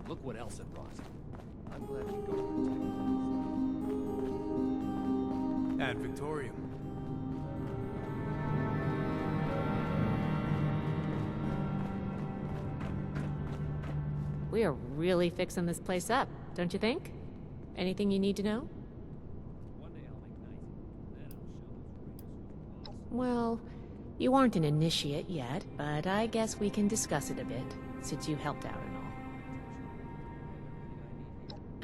Look what else it brought. I'm glad you go protect. Ad Victorium. We are really fixing this place up, don't you think? Anything you need to know? One day I'll make nice. Then I'll show those raiders who are Well, you aren't an initiate yet, but I guess we can discuss it a bit, since you helped out and all.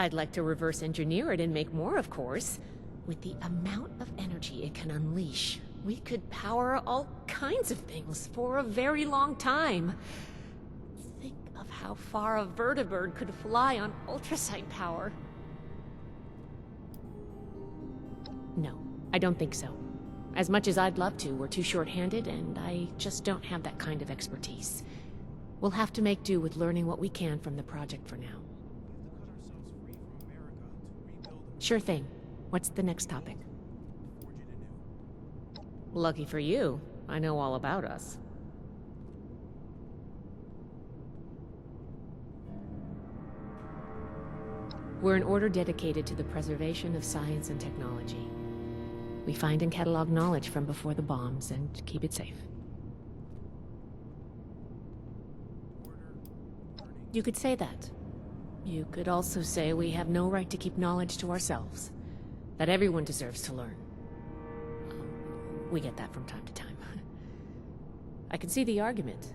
I'd like to reverse engineer it and make more, of course. With the amount of energy it can unleash, we could power all kinds of things for a very long time. Think of how far a vertibird could fly on ultrasight power. No, I don't think so. As much as I'd love to, we're too short-handed, and I just don't have that kind of expertise. We'll have to make do with learning what we can from the project for now. Sure thing. What's the next topic? Lucky for you, I know all about us. We're an order dedicated to the preservation of science and technology. We find and catalog knowledge from before the bombs and keep it safe. You could say that. You could also say we have no right to keep knowledge to ourselves. That everyone deserves to learn. We get that from time to time. I can see the argument,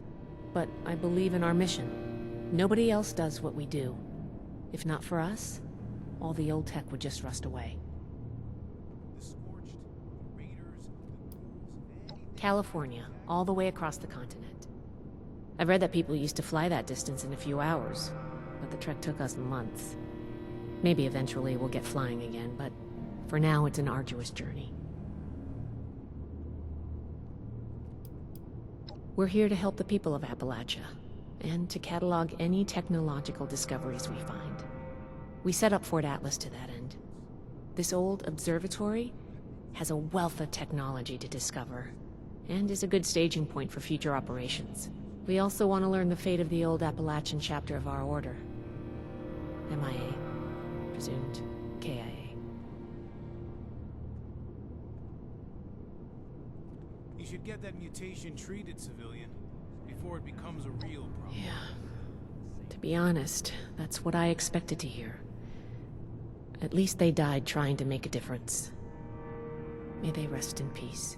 but I believe in our mission. Nobody else does what we do. If not for us, all the old tech would just rust away. California, all the way across the continent. I've read that people used to fly that distance in a few hours, but the trek took us months. Maybe eventually we'll get flying again, but for now it's an arduous journey. We're here to help the people of Appalachia, and to catalog any technological discoveries we find. We set up Fort Atlas to that end. This old observatory has a wealth of technology to discover, and is a good staging point for future operations. We also want to learn the fate of the old Appalachian chapter of our order. MIA. Presumed KIA. You should get that mutation treated, civilian, before it becomes a real problem. Yeah. To be honest, that's what I expected to hear. At least they died trying to make a difference. May they rest in peace.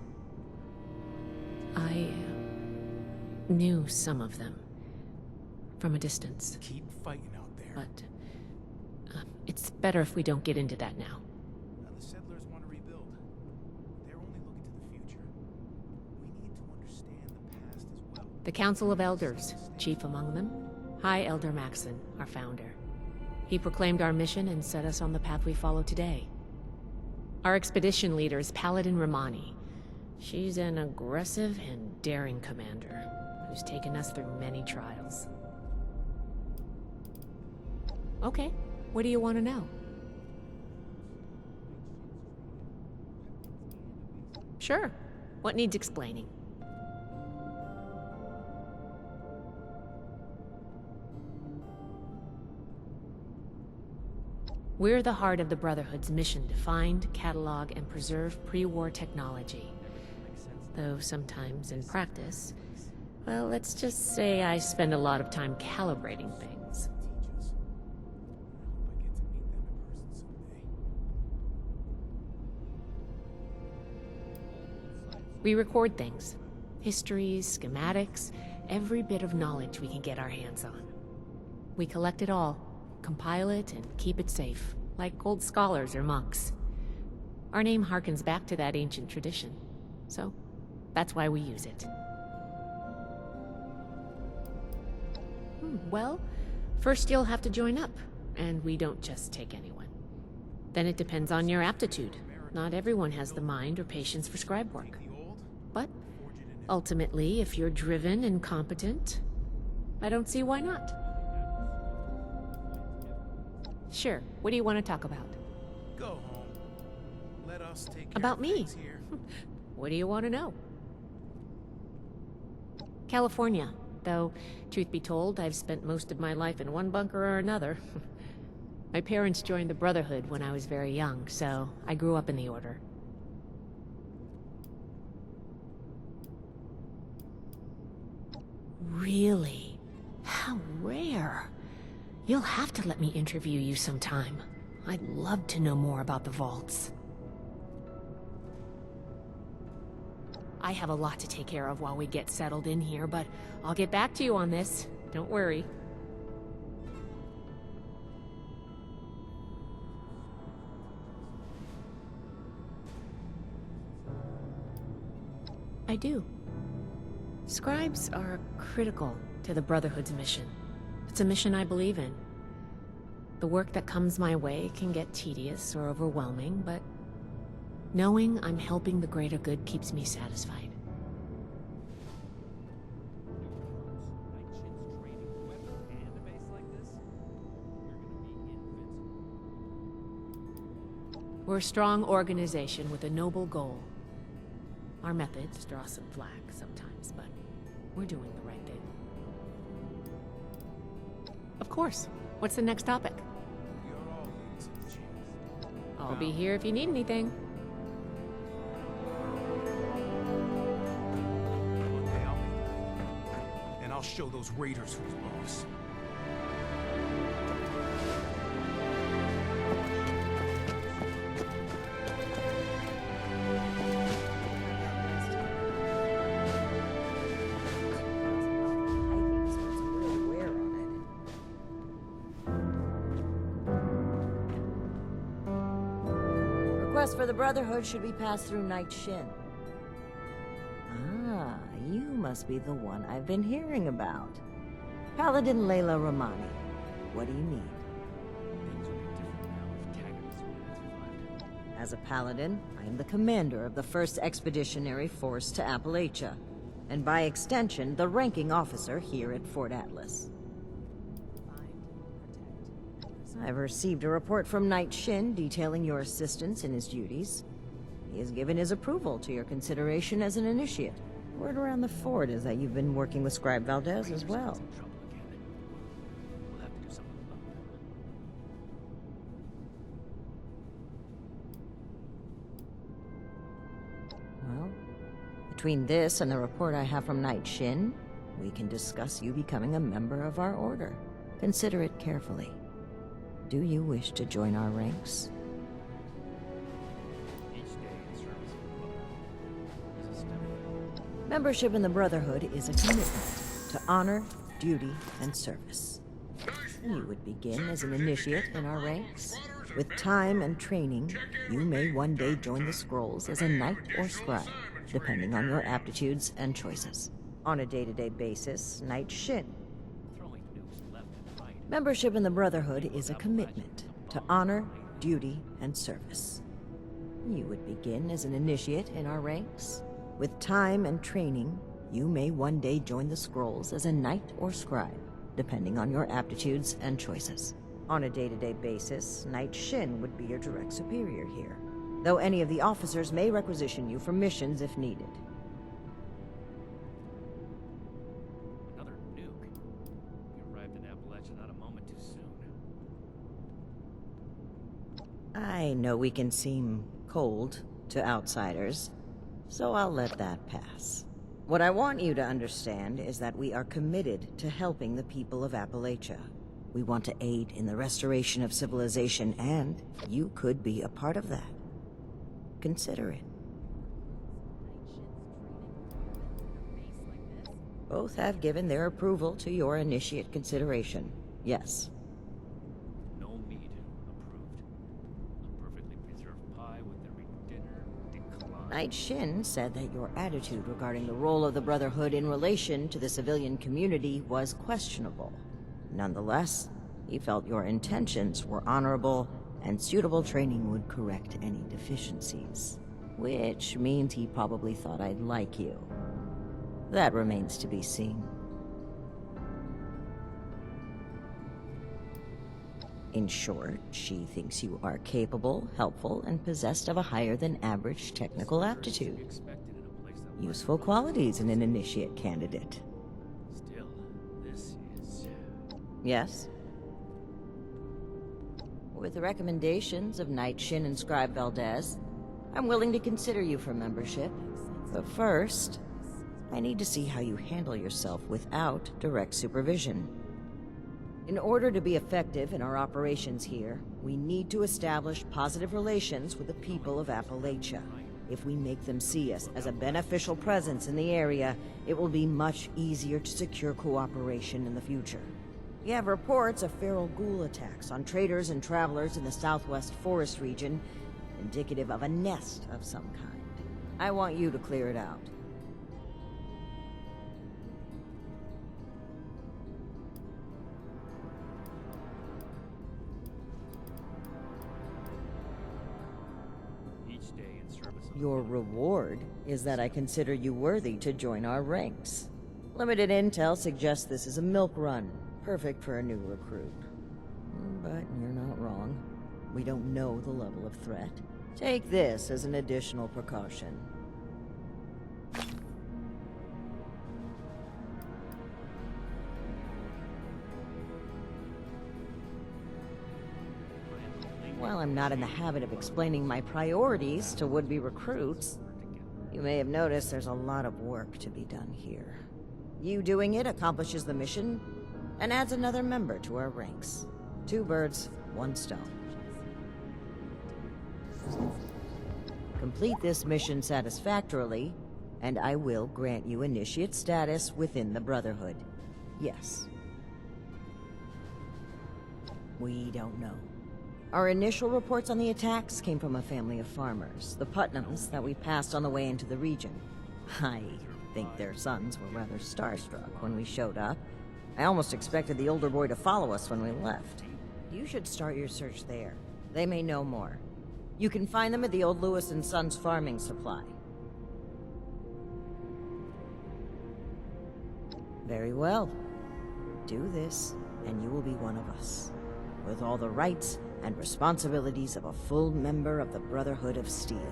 I knew some of them from a distance. Keep fighting out there. But it's better if we don't get into that now. Now the settlers want to rebuild. They're only looking to the future. We need to understand the past as well. The Council of Elders, chief among them, High Elder Maxon, our founder. He proclaimed our mission and set us on the path we follow today. Our expedition leader is Paladin Romani. She's an aggressive and daring commander who's taken us through many trials. Okay, what do you want to know? Sure. What needs explaining? We're the heart of the Brotherhood's mission to find, catalog, and preserve pre-war technology. Though sometimes in practice, well, let's just say I spend a lot of time calibrating things. We record things. Histories, schematics, every bit of knowledge we can get our hands on. We collect it all, compile it, and keep it safe, like old scholars or monks. Our name harkens back to that ancient tradition, so that's why we use it. Well, first you'll have to join up, and we don't just take anyone. Then it depends on your aptitude. Not everyone has the mind or patience for scribe work. But ultimately, if you're driven and competent, I don't see why not. Sure, what do you want to talk about? Go home. Let us take care About of me? things here. What do you want to know? California, Though, truth be told, I've spent most of my life in one bunker or another. My parents joined the Brotherhood when I was very young, so I grew up in the Order. Really? How rare. You'll have to let me interview you sometime. I'd love to know more about the vaults. I have a lot to take care of while we get settled in here, but I'll get back to you on this. Don't worry. I do. Scribes are critical to the Brotherhood's mission. It's a mission I believe in. The work that comes my way can get tedious or overwhelming, but knowing I'm helping the greater good keeps me satisfied. We're a strong organization with a noble goal. Our methods draw some flack sometimes, but we're doing the right thing. Of course. What's the next topic? We are all leaders of the chains. I'll be here if you need anything. One day I'll make it. And I'll show those raiders who's boss. Request for the Brotherhood should be passed through Night Shin. Ah, you must be the one I've been hearing about. Paladin Layla Romani. What do you need? Things would be different now if Taggart had survived. As a Paladin, I am the commander of the 1st Expeditionary Force to Appalachia, and by extension, the ranking officer here at Fort Atlas. I've received a report from Night Shin detailing your assistance in his duties. He has given his approval to your consideration as an initiate. Word around the fort is that you've been working with Scribe Valdez as well. Some trouble again. We'll have to do something about that. Well, between this and the report I have from Night Shin, we can discuss you becoming a member of our order. Consider it carefully. Do you wish to join our ranks? Each day in service of the Brotherhood is a step forward. Membership in the Brotherhood is a commitment to honor, duty, and service. You would begin as an initiate in our ranks. With time and training, you may one day join the scrolls as a knight or scribe, depending on your aptitudes and choices. On a day-to-day basis, Night Shin. Throwing nukes left and right. Membership in the Brotherhood is a commitment to honor, duty, and service. You would begin as an initiate in our ranks. With time and training, you may one day join the scrolls as a knight or scribe, depending on your aptitudes and choices. On a day-to-day basis, Night Shin would be your direct superior here, though any of the officers may requisition you for missions if needed. Another nuke. We arrived in Appalachia not a moment too soon. I know we can seem cold to outsiders, so I'll let that pass. What I want you to understand is that we are committed to helping the people of Appalachia. We want to aid in the restoration of civilization, and you could be a part of that. Consider it. Both have given their approval to your initiate consideration. Yes. No meat approved. A perfectly preserved pie with every dinner declined. Night Shin said that your attitude regarding the role of the Brotherhood in relation to the civilian community was questionable. Nonetheless, he felt your intentions were honorable and suitable training would correct any deficiencies. Which means he probably thought I'd like you. That remains to be seen. In short, she thinks you are capable, helpful, and possessed of a higher-than-average technical aptitude. Expected in a place that Useful qualities in an initiate candidate. still Yes? With the recommendations of Knight Shin and Scribe Valdez, I'm willing to consider you for membership. But first, I need to see how you handle yourself without direct supervision. In order to be effective in our operations here, we need to establish positive relations with the people of Appalachia. If we make them see us as a beneficial presence in the area, it will be much easier to secure cooperation in the future. We have reports of feral ghoul attacks on traders and travelers in the southwest forest region, indicative of a nest of some kind. I want you to clear it out. Each day in service of Your reward is that I consider you worthy to join our ranks. Limited intel suggests this is a milk run, perfect for a new recruit. But you're not wrong. We don't know the level of threat. Take this as an additional precaution. While I'm not in the habit of explaining my priorities to would-be recruits, you may have noticed there's a lot of work to be done here. You doing it accomplishes the mission and adds another member to our ranks. 2 birds, 1 stone. Complete this mission satisfactorily, and I will grant you initiate status within the Brotherhood. Yes. We don't know. Our initial reports on the attacks came from a family of farmers, the Putnams, that we passed on the way into the region. I think their sons were rather starstruck when we showed up. I almost expected the older boy to follow us when we left. You should start your search there. They may know more. You can find them at the old Lewis and Sons farming supply. Very well. Do this, and you will be one of us, with all the rights and responsibilities of a full member of the Brotherhood of Steel.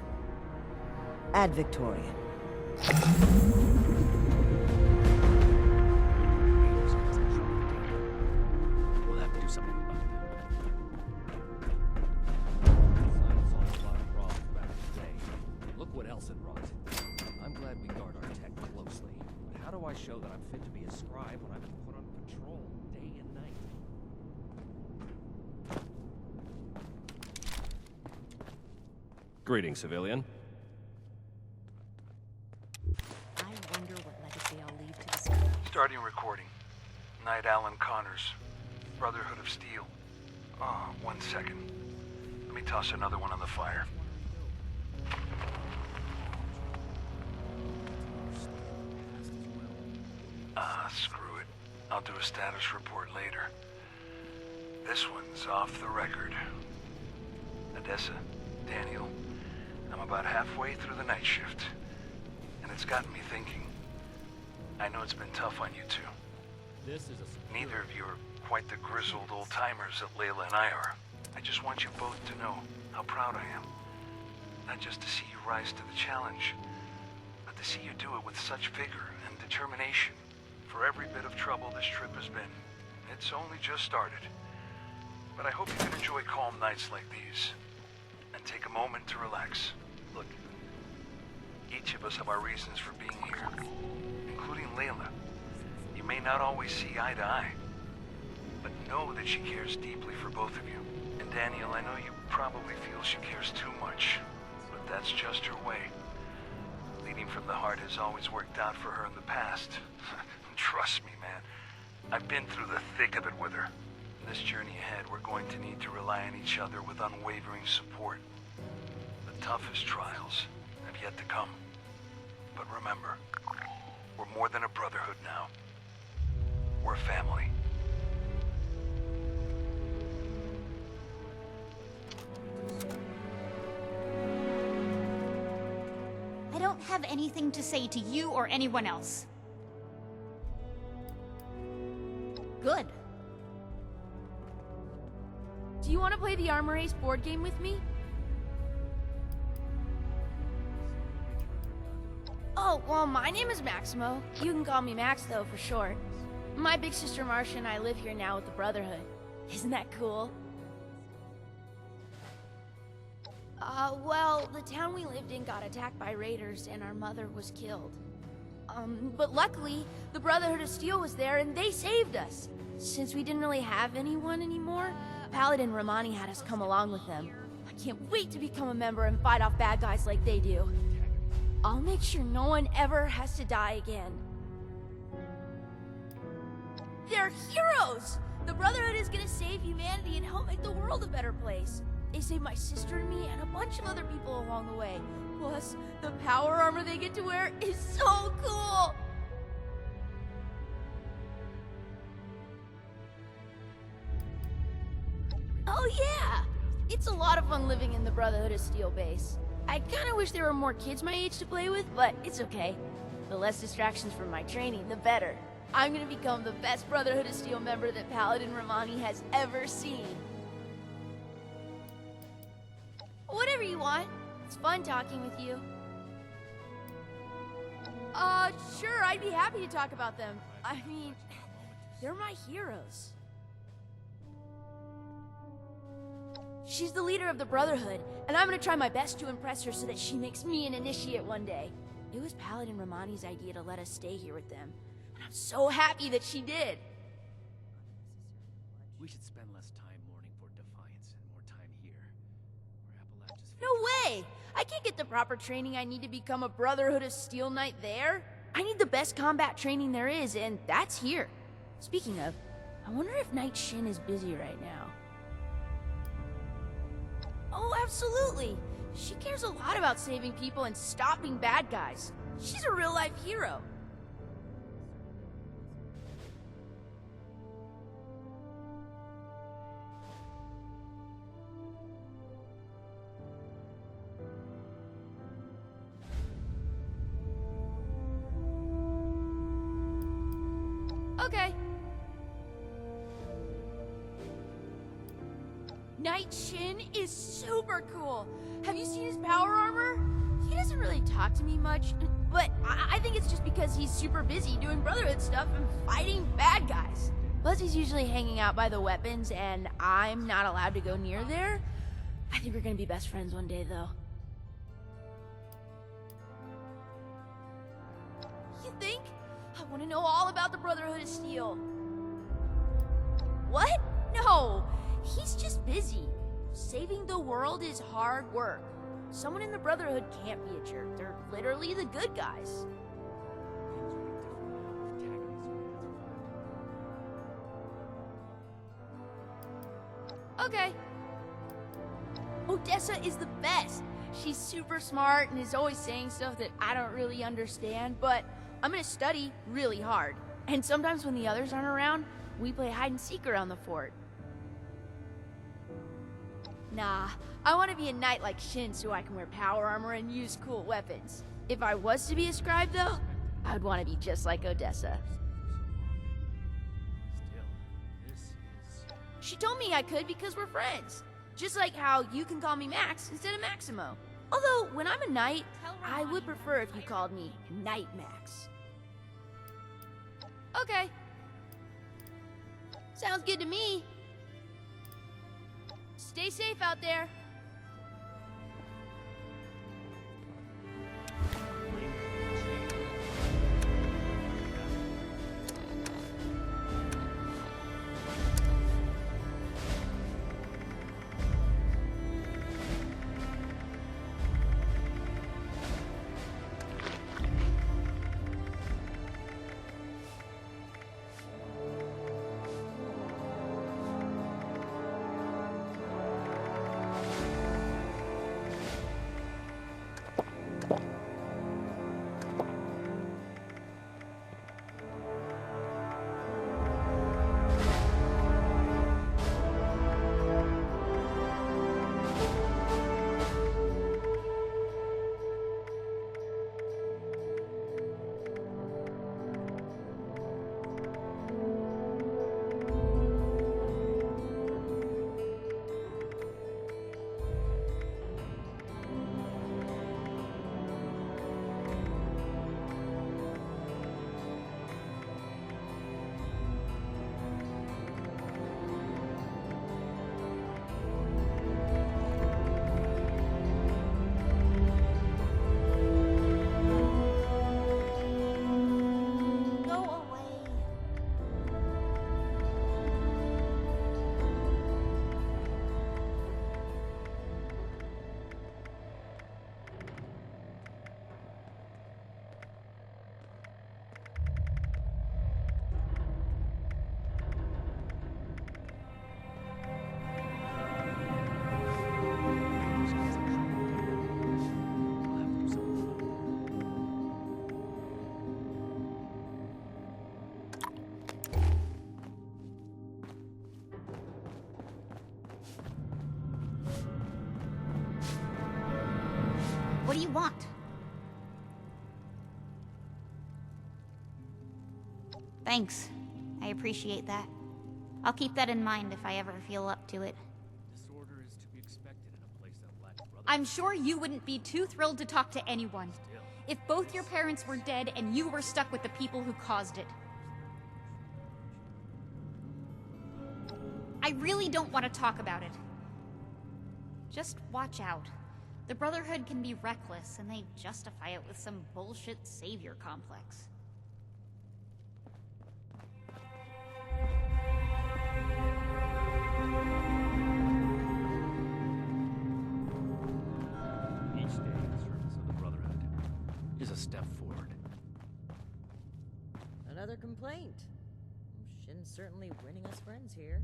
Ad Victoriam. We'll have to do something about that. Solved a lot of problems back in the day. Look what else it brought. I'm glad we guard our tech closely. But how do I show that I'm fit to be a scribe when I've been put on patrol day and night? Greetings, civilian. I wonder what legacy I'll leave to this. Starting recording. Knight Alan Connors, Brotherhood of Steel. Oh, 1 second. Let me toss another one on the fire. Screw it. I'll do a status report later. This one's off the record. Odessa, Daniel, I'm about halfway through the night shift, and it's gotten me thinking. I know it's been tough on you two. This is a Neither of you are quite the grizzled old-timers that Layla and I are. I just want you both to know how proud I am. Not just to see you rise to the challenge, but to see you do it with such vigor and determination. For every bit of trouble this trip has been, it's only just started. But I hope you can enjoy calm nights like these, and take a moment to relax. Look, each of us have our reasons for being here, including Layla. You may not always see eye to eye, but know that she cares deeply for both of you. And Daniel, I know you probably feel she cares too much, but that's just her way. Leading from the heart has always worked out for her in the past. Trust me, man. I've been through the thick of it with her. This journey ahead, we're going to need to rely on each other with unwavering support. The toughest trials have yet to come. But remember, we're more than a brotherhood now. We're family. I don't have anything to say to you or anyone else. Good. Do you want to play the Armor Ace board game with me? Oh, well, my name is Maximo. You can call me Max, though, for short. My big sister Marcia and I live here now with the Brotherhood. Isn't that cool? Well, the town we lived in got attacked by raiders and our mother was killed. But luckily, the Brotherhood of Steel was there and they saved us. Since we didn't really have anyone anymore, Paladin Romani had us come along with them. I can't wait to become a member and fight off bad guys like they do. I'll make sure no one ever has to die again. They're heroes! The Brotherhood is gonna save humanity and help make the world a better place. They saved my sister and me and a bunch of other people along the way. Plus, the power armor they get to wear is so cool! Oh yeah! It's a lot of fun living in the Brotherhood of Steel base. I kinda wish there were more kids my age to play with, but it's okay. The less distractions from my training, the better. I'm gonna become the best Brotherhood of Steel member that Paladin Romani has ever seen. Whatever you want. It's fun talking with you. Sure, I'd be happy to talk about them. I mean, they're my heroes. She's the leader of the Brotherhood, and I'm gonna try my best to impress her so that she makes me an initiate one day. It was Paladin Romani's idea to let us stay here with them, and I'm so happy that she did. We should spend less time mourning for Defiance and more time here, where Appalachia's... No way! I can't get the proper training I need to become a Brotherhood of Steel Knight there. I need the best combat training there is, and that's here. Speaking of, I wonder if Knight Shin is busy right now. Oh, absolutely! She cares a lot about saving people and stopping bad guys. She's a real-life hero. Okay. Knight Shin is super cool. Have you seen his power armor? He doesn't really talk to me much, but I think it's just because he's super busy doing Brotherhood stuff and fighting bad guys. Plus, he's usually hanging out by the weapons, and I'm not allowed to go near there. I think we're gonna be best friends one day, though. You think? I want to know all about the Brotherhood of Steel. What? No! He's just busy. Saving the world is hard work. Someone in the Brotherhood can't be a jerk. They're literally the good guys. Okay. Odessa is the best. She's super smart and is always saying stuff that I don't really understand, but I'm gonna study really hard. And sometimes when the others aren't around, we play hide and seek around the fort. Nah, I want to be a knight like Shin so I can wear power armor and use cool weapons. If I was to be a scribe, though, I would want to be just like Odessa. Still, this is... She told me I could because we're friends. Just like how you can call me Max instead of Maximo. Although, when I'm a knight, I would prefer if you called me Knight Max. Okay. Sounds good to me. Stay safe out there. What do you want? Thanks. I appreciate that. I'll keep that in mind if I ever feel up to it. Disorder is to be expected in a place that lacks brotherhood. I'm sure you wouldn't be too thrilled to talk to anyone. Still, If both your parents were dead and you were stuck with the people who caused it. I really don't want to talk about it. Just watch out. The Brotherhood can be reckless, and they justify it with some bullshit savior complex. each day in the service of the Brotherhood is a step forward. Another complaint. Shin's certainly winning us friends here.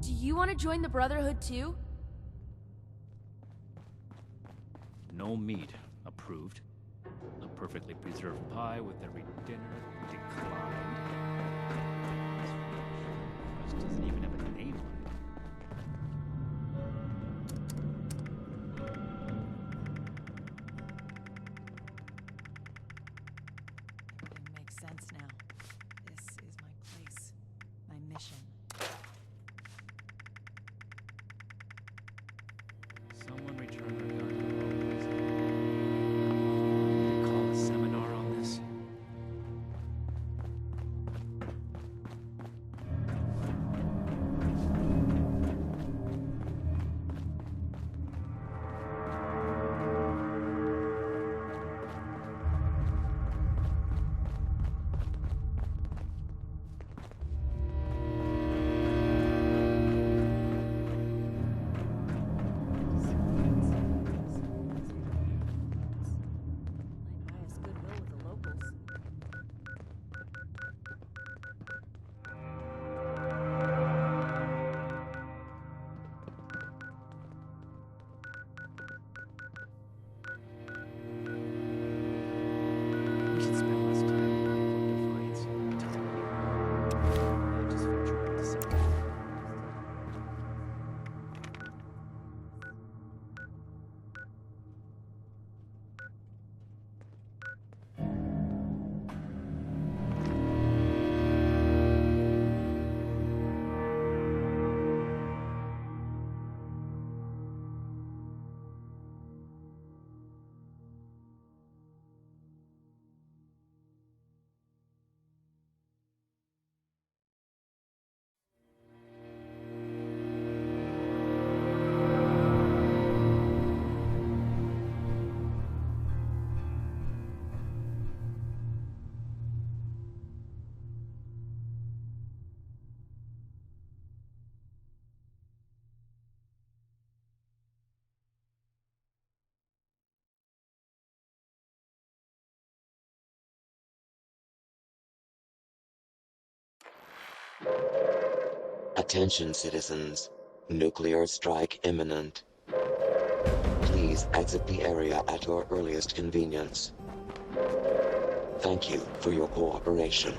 Do you want to join the Brotherhood too? No meat approved. A perfectly preserved pie with every dinner declined. This doesn't even have a name on it. Everything makes sense now. This is my place, my mission. Someone return their gun to the wrong place. They call a seminar on this. Highest goodwill with the locals. We should spend less time in defiance. It doesn't really just venture out to see. Attention citizens. Nuclear strike imminent. Please exit the area at your earliest convenience. Thank you for your cooperation.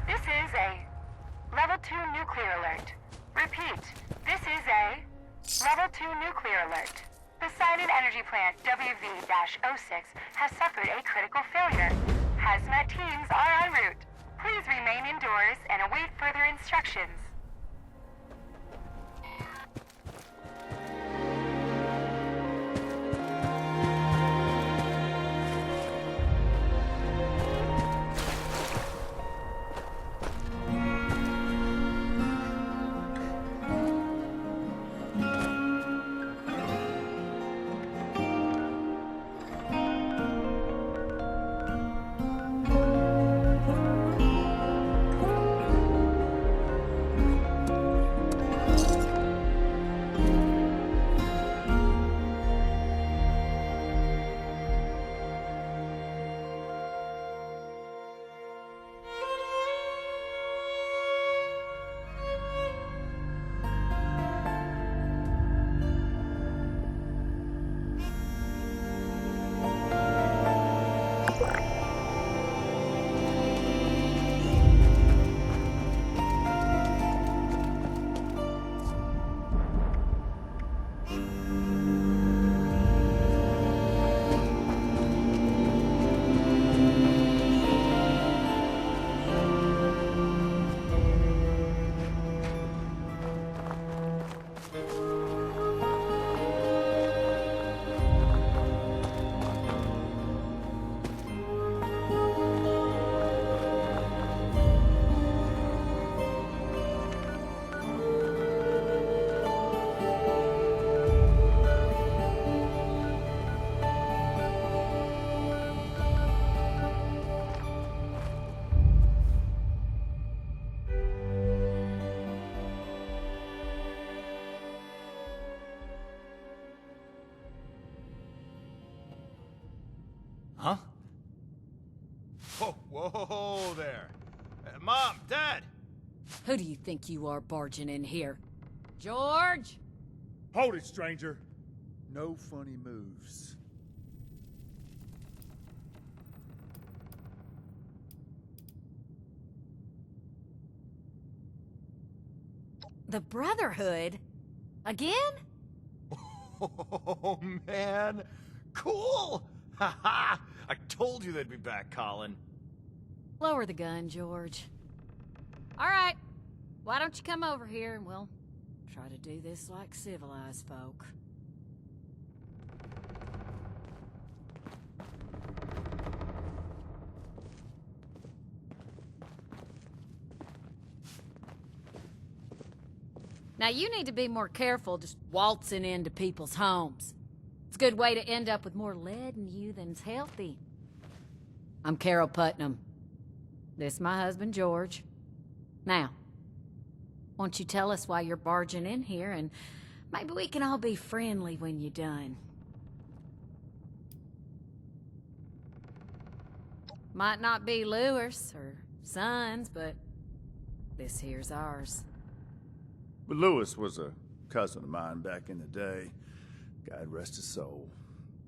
This is a Level 2 nuclear alert. Repeat, this is a Level 2 nuclear alert. The Poseidon Energy Plant WV-06 has suffered a critical failure. Hazmat teams are en route. Please remain indoors and await further instructions. Huh? Whoa there. Mom, Dad! Who do you think you are barging in here? George? Hold it, stranger. No funny moves. The Brotherhood? Again? Oh, man. Cool! Haha! I told you they'd be back, Colin. Lower the gun, George. All right. Why don't you come over here and we'll try to do this like civilized folk. Now you need to be more careful just waltzing into people's homes. It's a good way to end up with more lead in you than's healthy. I'm Carol Putnam. This is my husband, George. Now, won't you tell us why you're barging in here, and maybe we can all be friendly when you're done. Might not be Lewis or Sons, but this here's ours. But Lewis was a cousin of mine back in the day. God rest his soul.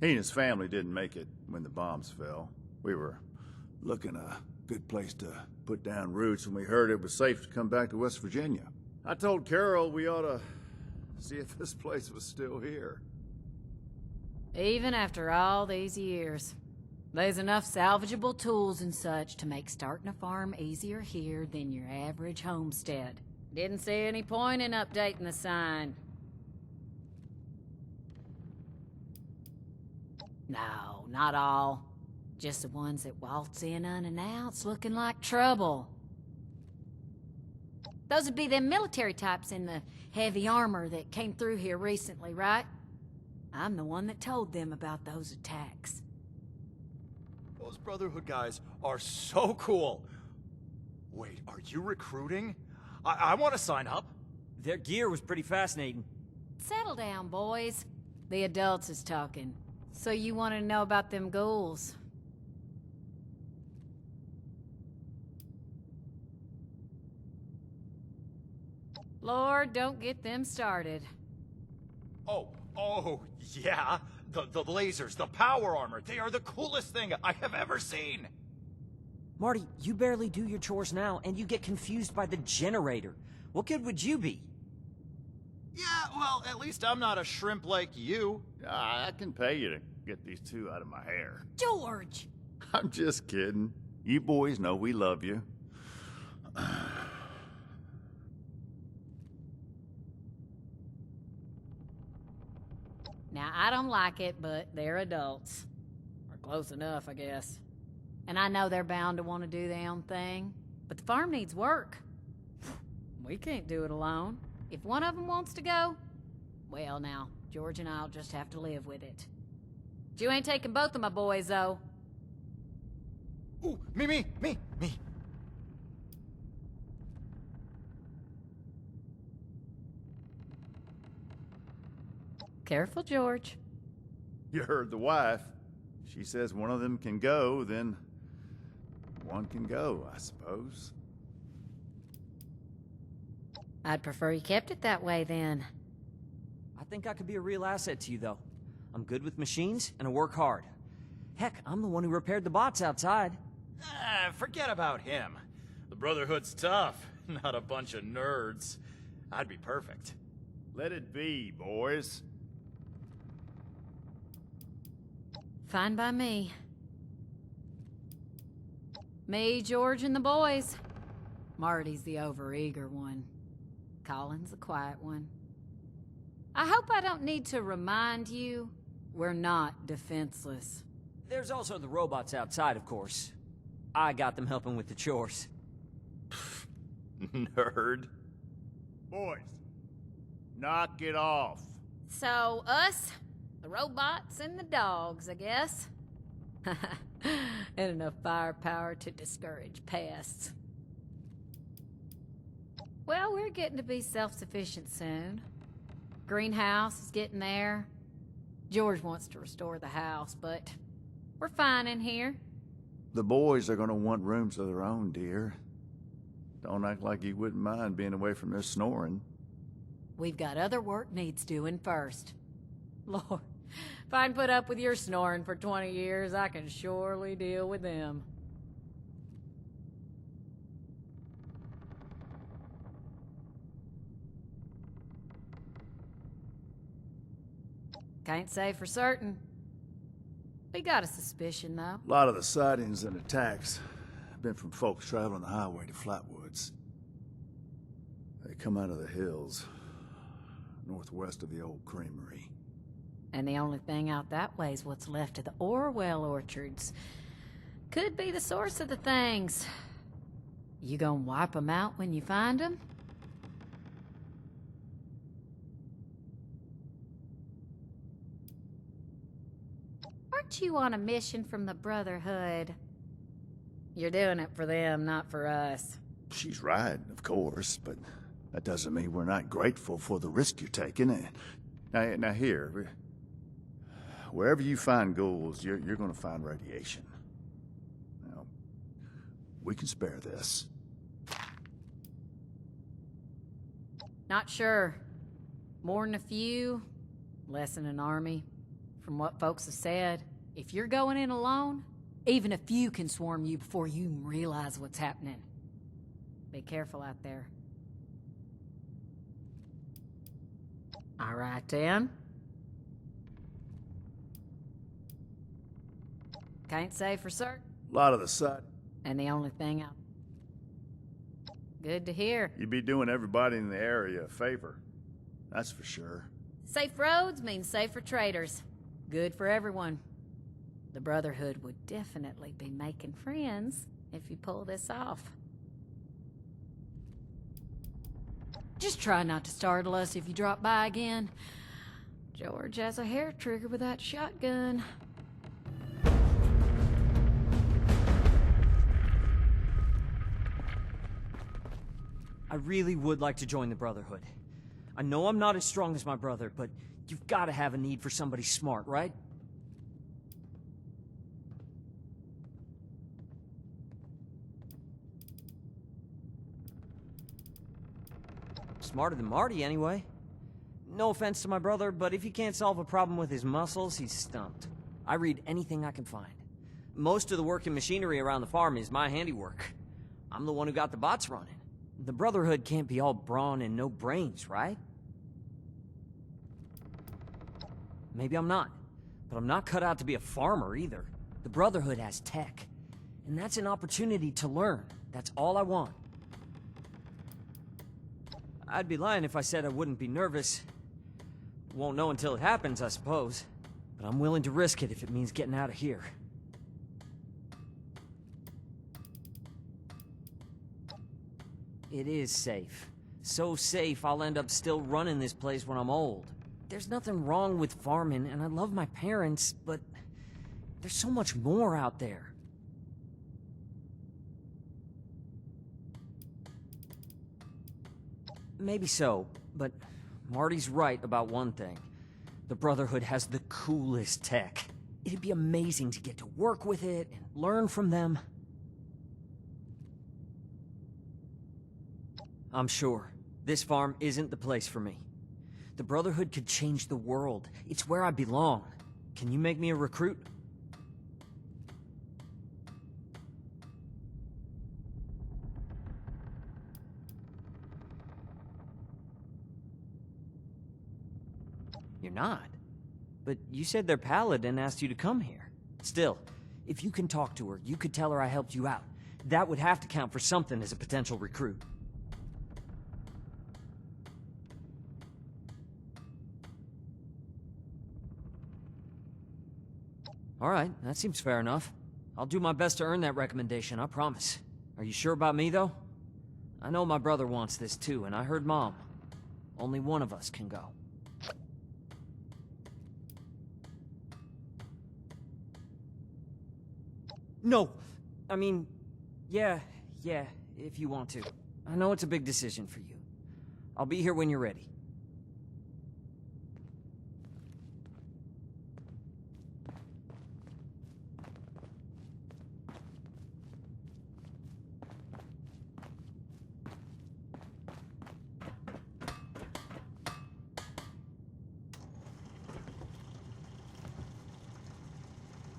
He and his family didn't make it when the bombs fell. We were looking a good place to put down roots when we heard it was safe to come back to West Virginia. I told Carol we ought to see if this place was still here. Even after all these years, there's enough salvageable tools and such to make starting a farm easier here than your average homestead. Didn't see any point in updating the sign. No, not all. Just the ones that waltz in unannounced looking like trouble. Those would be them military types in the heavy armor that came through here recently, right? I'm the one that told them about those attacks. Those Brotherhood guys are so cool. Wait, are you recruiting? I want to sign up. Their gear was pretty fascinating. Settle down, boys. The adults is talking. So you want to know about them ghouls? Lord, don't get them started. Oh, yeah. The lasers, the power armor, they are the coolest thing I have ever seen. Marty, you barely do your chores now, and you get confused by the generator. What good would you be? Yeah, well, at least I'm not a shrimp like you. I can pay you to get these two out of my hair. George! I'm just kidding. You boys know we love you. Now, I don't like it, but they're adults. Or close enough, I guess. And I know they're bound to want to do their own thing, but the farm needs work. We can't do it alone. If one of them wants to go, well now, George and I'll just have to live with it. You ain't taking both of my boys, though. Ooh, me. Careful, George. You heard the wife. She says one of them can go, then one can go, I suppose. I'd prefer you kept it that way, then. I think I could be a real asset to you, though. I'm good with machines, and I work hard. Heck, I'm the one who repaired the bots outside. Forget about him. The Brotherhood's tough, not a bunch of nerds. I'd be perfect. Let it be, boys. Fine by me. Me, George, and the boys. Marty's the overeager one. Colin's the quiet one. I hope I don't need to remind you, we're not defenseless. There's also the robots outside, of course. I got them helping with the chores. Nerd. Boys, knock it off. So, us, the robots, and the dogs, I guess. And enough firepower to discourage pests. Well, we're getting to be self-sufficient soon. Greenhouse is getting there. George wants to restore the house, but We're fine in here. The boys are gonna want rooms of their own, dear. Don't act like you wouldn't mind being away from their snoring. We've got other work needs doing first. Lord, if I can put up with your snoring for 20 years, I can surely deal with them. Can't say for certain. We got a suspicion, though. A lot of the sightings and attacks have been from folks traveling the highway to Flatwoods. They come out of the hills, northwest of the old creamery. And the only thing out that way is what's left of the Orwell orchards. Could be the source of the things. You gonna wipe them out when you find them? Aren't you on a mission from the Brotherhood? You're doing it for them, not for us. She's right, of course, but that doesn't mean we're not grateful for the risk you're taking. Now here, wherever you find ghouls, you're gonna find radiation. Now, we can spare this. Not sure. More than a few, less than an army. From what folks have said, if you're going in alone, even a few can swarm you before you even realize what's happening. Be careful out there. All right, then. Can't say for certain. A lot of the sight. And the only thing out. Good to hear. You'd be doing everybody in the area a favor. That's for sure. Safe roads mean safer traders. Good for everyone. The Brotherhood would definitely be making friends if you pull this off. Just try not to startle us if you drop by again. George has a hair trigger with that shotgun. I really would like to join the Brotherhood. I know I'm not as strong as my brother, but you've got to have a need for somebody smart, right? Smarter than Marty, anyway. No offense to my brother, but if he can't solve a problem with his muscles, he's stumped. I read anything I can find. Most of the working machinery around the farm is my handiwork. I'm the one who got the bots running. The Brotherhood can't be all brawn and no brains, right? Maybe I'm not, but I'm not cut out to be a farmer either. The Brotherhood has tech, and that's an opportunity to learn. That's all I want. I'd be lying if I said I wouldn't be nervous. Won't know until it happens, I suppose. But I'm willing to risk it if it means getting out of here. It is safe. So safe I'll end up still running this place when I'm old. There's nothing wrong with farming, and I love my parents, but there's so much more out there. Maybe so, but Marty's right about one thing. The Brotherhood has the coolest tech. It'd be amazing to get to work with it and learn from them. I'm sure this farm isn't the place for me. The Brotherhood could change the world. It's where I belong. Can you make me a recruit? You're not. But you said their paladin asked you to come here. Still, if you can talk to her, you could tell her I helped you out. That would have to count for something as a potential recruit. All right, that seems fair enough. I'll do my best to earn that recommendation, I promise. Are you sure about me, though? I know my brother wants this too, and I heard Mom. Only one of us can go. No! I mean, yeah, if you want to. I know it's a big decision for you. I'll be here when you're ready.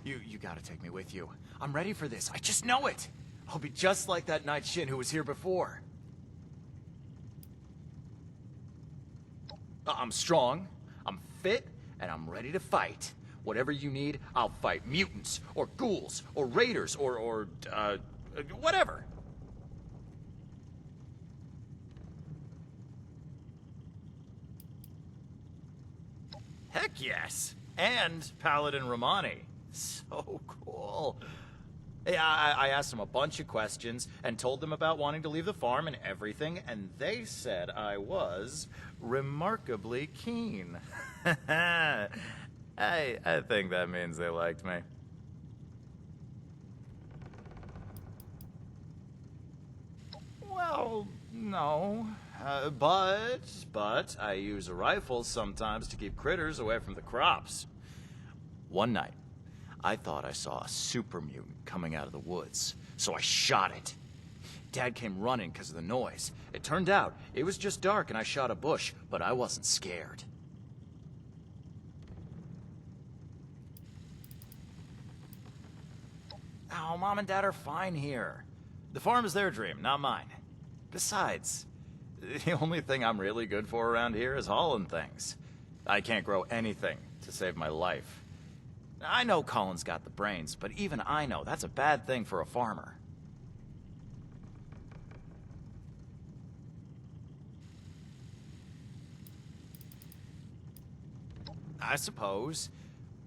You gotta take me with you. I'm ready for this. I just know it. I'll be just like that Night Shin who was here before. I'm strong, I'm fit, and I'm ready to fight. Whatever you need, I'll fight. Mutants, or ghouls, or raiders, or whatever. Heck yes! And Paladin Romani. So cool. Yeah, I asked them a bunch of questions and told them about wanting to leave the farm and everything, and they said I was remarkably keen. I think that means they liked me. Well, no. But I use rifles sometimes to keep critters away from the crops. One night, I thought I saw a super mutant coming out of the woods, so I shot it. Dad came running because of the noise. It turned out it was just dark and I shot a bush, but I wasn't scared. Oh, Mom and Dad are fine here. The farm is their dream, not mine. Besides, the only thing I'm really good for around here is hauling things. I can't grow anything to save my life. I know Colin's got the brains, but even I know that's a bad thing for a farmer. I suppose.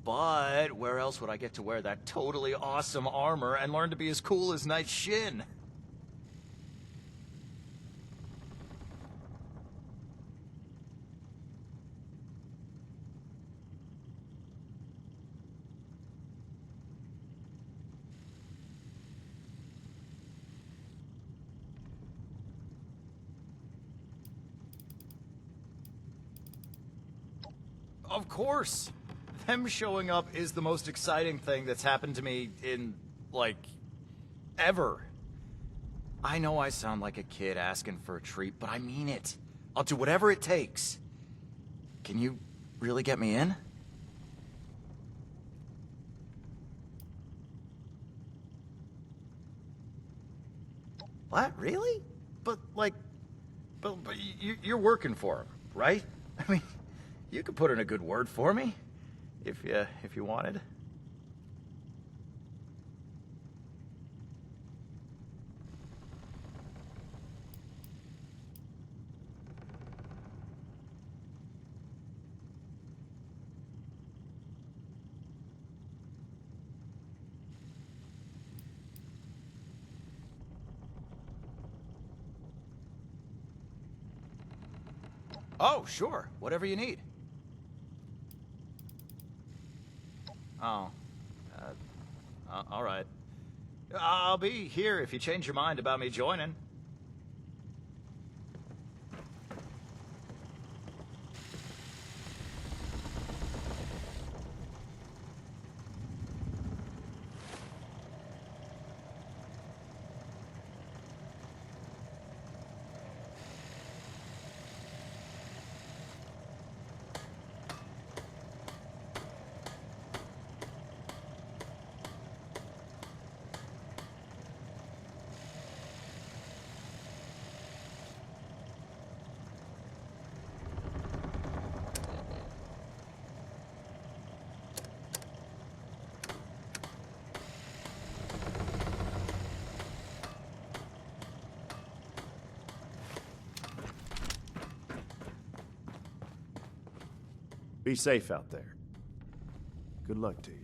But where else would I get to wear that totally awesome armor and learn to be as cool as Night Shin? Of course! Them showing up is the most exciting thing that's happened to me in, like, ever. I know I sound like a kid asking for a treat, but I mean it. I'll do whatever it takes. Can you really get me in? What? Really? But you're working for him, right? I mean, you could put in a good word for me, if you wanted. Oh, sure. Whatever you need. Oh. All right. I'll be here if you change your mind about me joining. Be safe out there. Good luck to you.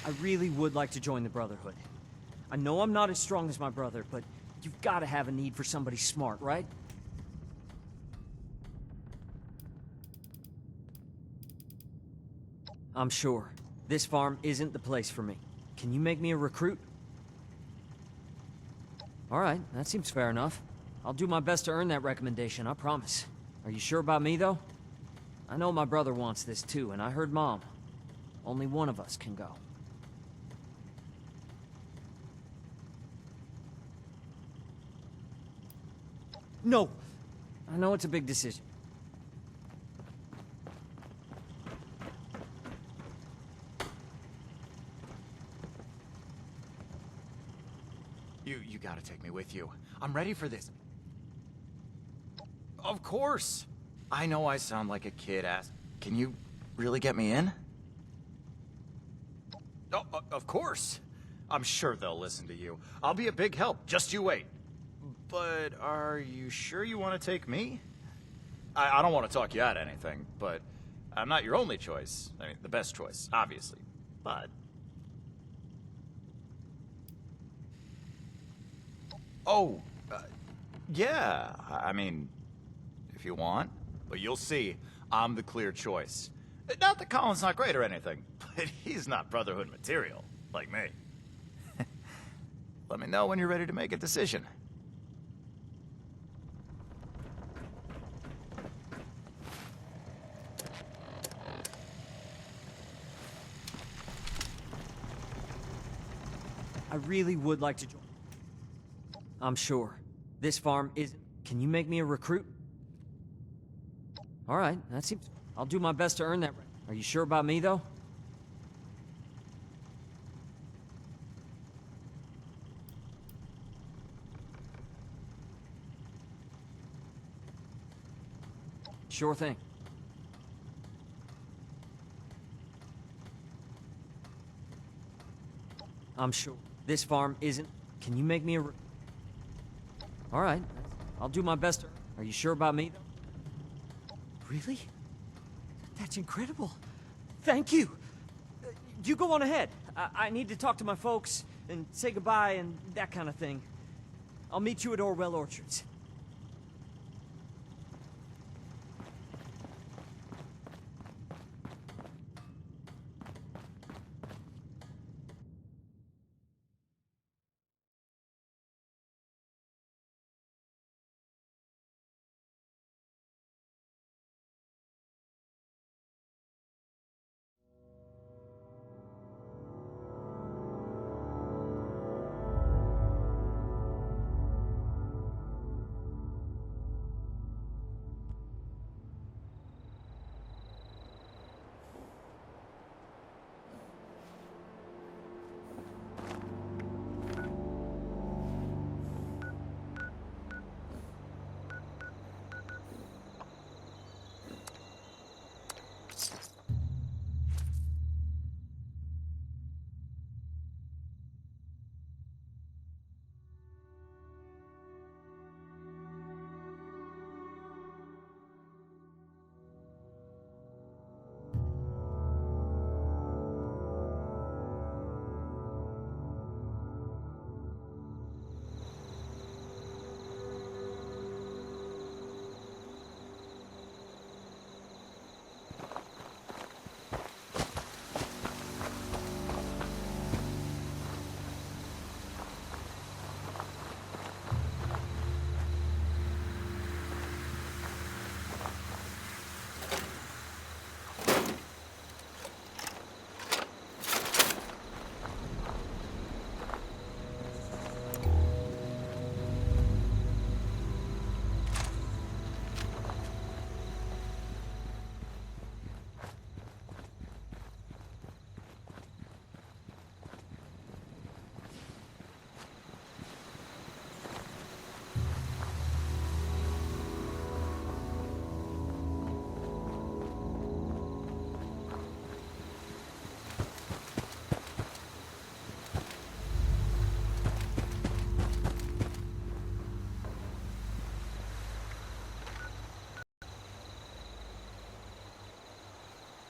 I really would like to join the Brotherhood. I know I'm not as strong as my brother, but you've got to have a need for somebody smart, right? I'm sure. This farm isn't the place for me. Can you make me a recruit? Alright, that seems fair enough. I'll do my best to earn that recommendation, I promise. Are you sure about me, though? I know my brother wants this too, and I heard Mom. Only one of us can go. No! I know it's a big decision. You gotta take me with you. I'm ready for this. Of course! I know I sound like a kid ass. Can you really get me in? Oh, of course! I'm sure they'll listen to you. I'll be a big help, just you wait. But are you sure you want to take me? I don't want to talk you out of anything, but I'm not your only choice. I mean, the best choice, obviously. But... Oh, yeah, I mean, if you want. But you'll see, I'm the clear choice. Not that Colin's not great or anything, but he's not Brotherhood material, like me. Let me know when you're ready to make a decision. I really would like to join. I'm sure. This farm isn't... Can you make me a recruit? Alright, that seems... I'll do my best to earn that. Are you sure about me, though? Sure thing. I'm sure. This farm isn't... Can you make me a... Alright, I'll do my best to... Are you sure about me, though? Really? That's incredible. Thank you. You go on ahead. I need to talk to my folks and say goodbye and that kind of thing. I'll meet you at Orwell Orchards.